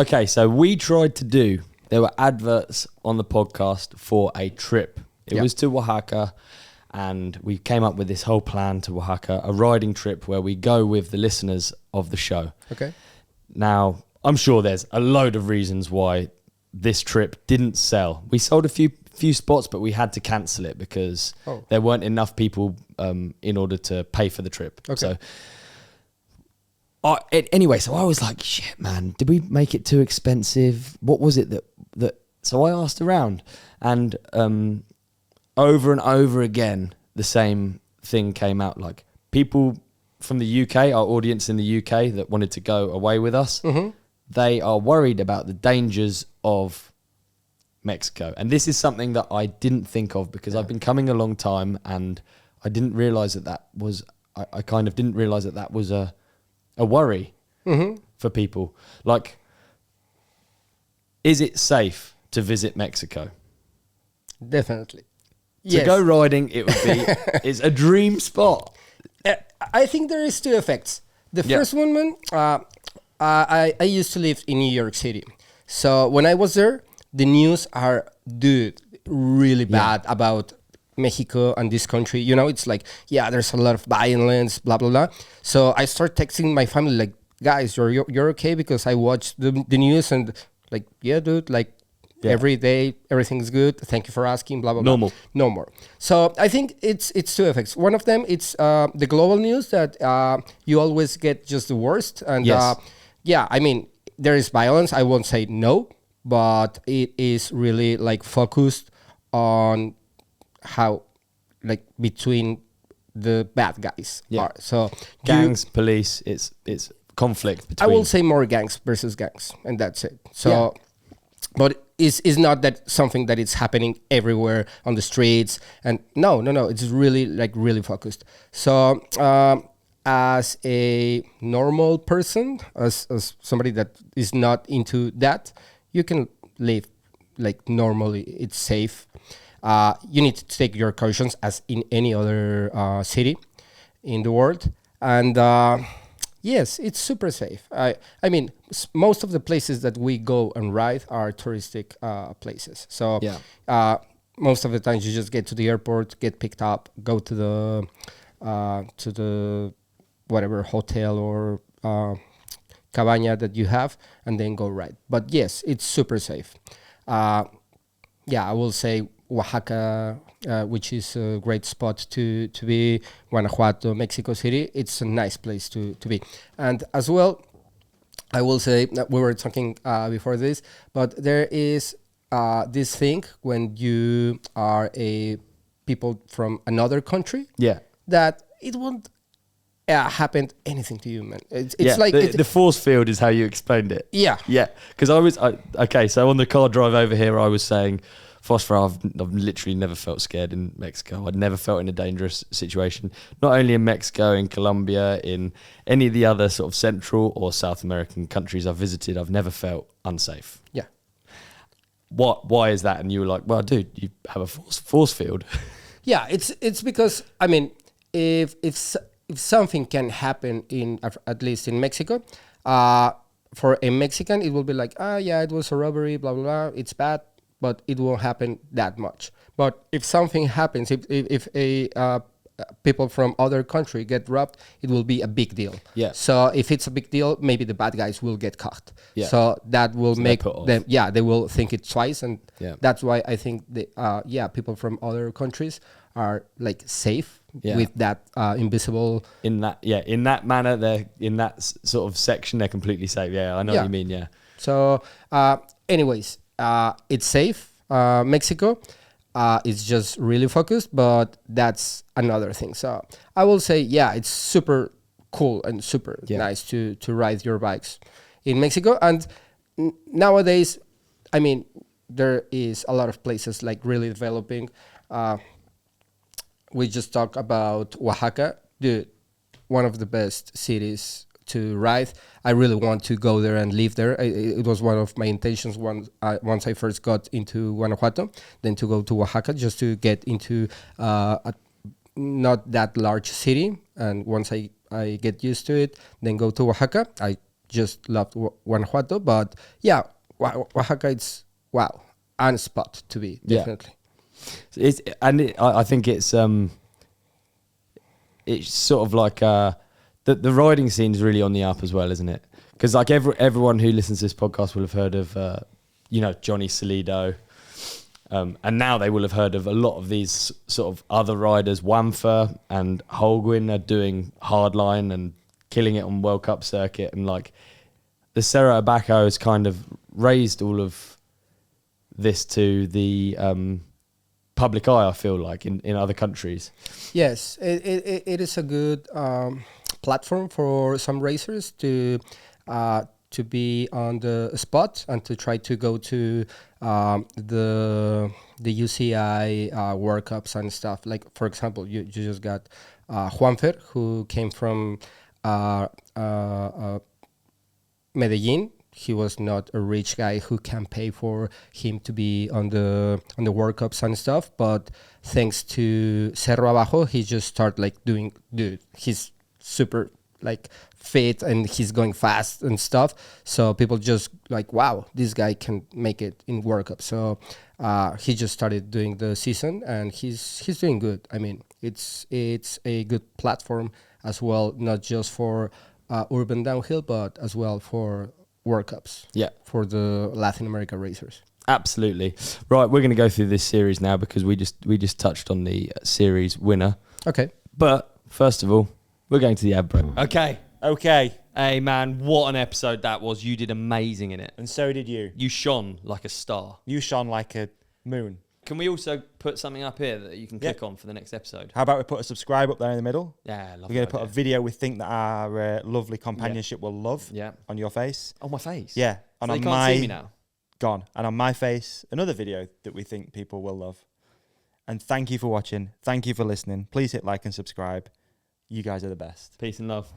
Okay, so there were adverts on the podcast for a trip. It was to Oaxaca, and we came up with this whole plan to Oaxaca, a riding trip where we go with the listeners of the show. Okay. Now, I'm sure there's a load of reasons why this trip didn't sell. We sold a few spots, but we had to cancel it because there weren't enough people in order to pay for the trip. Okay. So anyway, so I was like, shit, man, did we make it too expensive? What was it that so I asked around, and over and over again, the same thing came out. Like, people from the UK, our audience in the UK that wanted to go away with us, they are worried about the dangers of Mexico. And this is something that I didn't think of because I've been coming a long time, and I didn't realize that was, I kind of didn't realize that was a worry for people. Like, is it safe to visit Mexico? Definitely. To go riding, it would be, it's a dream spot. I think there is two effects. The first one, man, I used to live in New York City. So when I was there, the news are, really bad about Mexico and this country. You know, it's like, there's a lot of violence, blah, blah, blah. So I start texting my family, like, guys, you're okay? Because I watched the news and like, dude, like, every day, everything's good. Thank you for asking, blah, blah, blah. Normal. No more. So I think it's two effects. One of them, it's the global news that you always get just the worst. And I mean, there is violence. I won't say no, but it is really like focused on how, like, between the bad guys are. So gangs, police, it's conflict between. I will say more gangs versus gangs, and that's it. So, but it's not that something that it's happening everywhere on the streets. And no, it's really really focused. So as a normal person, as somebody that is not into that, you can live like normally. It's safe. You need to take your cautions as in any other city in the world. And yes, it's super safe. I mean, most of the places that we go and ride are touristic places. So most of the times you just get to the airport, get picked up, go to the whatever hotel or cabana that you have, and then go ride. But yes, it's super safe. I will say Oaxaca, which is a great spot to be, Guanajuato, Mexico City, it's a nice place to be. And as well, I will say that we were talking before this, but there is this thing when you are a people from another country, that it won't happen anything to you, man. It's like the force field is how you explained it. Yeah. Because so on the car drive over here, I was saying, Fosforo, I've literally never felt scared in Mexico. I'd never felt in a dangerous situation. Not only in Mexico, in Colombia, in any of the other sort of Central or South American countries I've visited, I've never felt unsafe. Yeah. Why is that? And you were like, well, dude, you have a force field. Yeah, it's because, I mean, if something can happen at least in Mexico, for a Mexican, it will be like, it was a robbery, blah, blah, blah. It's bad, but it won't happen that much. But if something happens, if people from other country get robbed, it will be a big deal. Yeah. So if it's a big deal, maybe the bad guys will get caught. Yeah. So that will make them, they will think it twice. And that's why I think people from other countries are like safe with that invisible. In that manner, they're in that sort of section, they're completely safe. Yeah, I know what you mean. Yeah. So anyways, it's safe. Mexico, it's just really focused, but that's another thing. So I will say, it's super cool and super nice to ride your bikes in Mexico. And nowadays, I mean, there is a lot of places like really developing. We just talked about Oaxaca, one of the best cities to ride. I really want to go there and live there. It was one of my intentions once I first got into Guanajuato, then to go to Oaxaca just to get into a not that large city. And once I get used to it, then go to Oaxaca. I just loved Guanajuato. But yeah, Oaxaca, it's wow, on spot to be, definitely. I think it's sort of like the riding scene's really on the up as well, isn't it? Because like everyone who listens to this podcast will have heard of Johnny Salido, and now they will have heard of a lot of these sort of other riders. Wamfer and Holguin are doing hardline and killing it on World Cup circuit, and like the Cerro Abajo has kind of raised all of this to the public eye, I feel like, in other countries. Yes, it is a good platform for some racers to be on the spot and to try to go to the UCI World Cups and stuff. Like, for example, you just got Juanfer, who came from Medellin. He was not a rich guy who can pay for him to be on the World Cups and stuff. But thanks to Cerro Abajo, he just started like doing. Dude, he's super like fit and he's going fast and stuff. So people just like, wow, this guy can make it in World Cup. So he just started doing the season and he's doing good. I mean, it's a good platform as well, not just for urban downhill, but as well for World Cups. Yeah, for the Latin America racers. Absolutely. Right, we're going to go through this series now because we just touched on the series winner. Okay. But first of all, we're going to the ad break. Okay. Hey man, what an episode that was. You did amazing in it. And so did you. You shone like a star. You shone like a moon. Can we also put something up here that you can click on for the next episode? How about we put a subscribe up there in the middle? Yeah, We're going to put a video we think that our lovely companionship will love Yeah. on your face. On my face? Yeah. So And they on can't my see me now? Gone. And on my face, another video that we think people will love. And thank you for watching. Thank you for listening. Please hit like and subscribe. You guys are the best. Peace and love.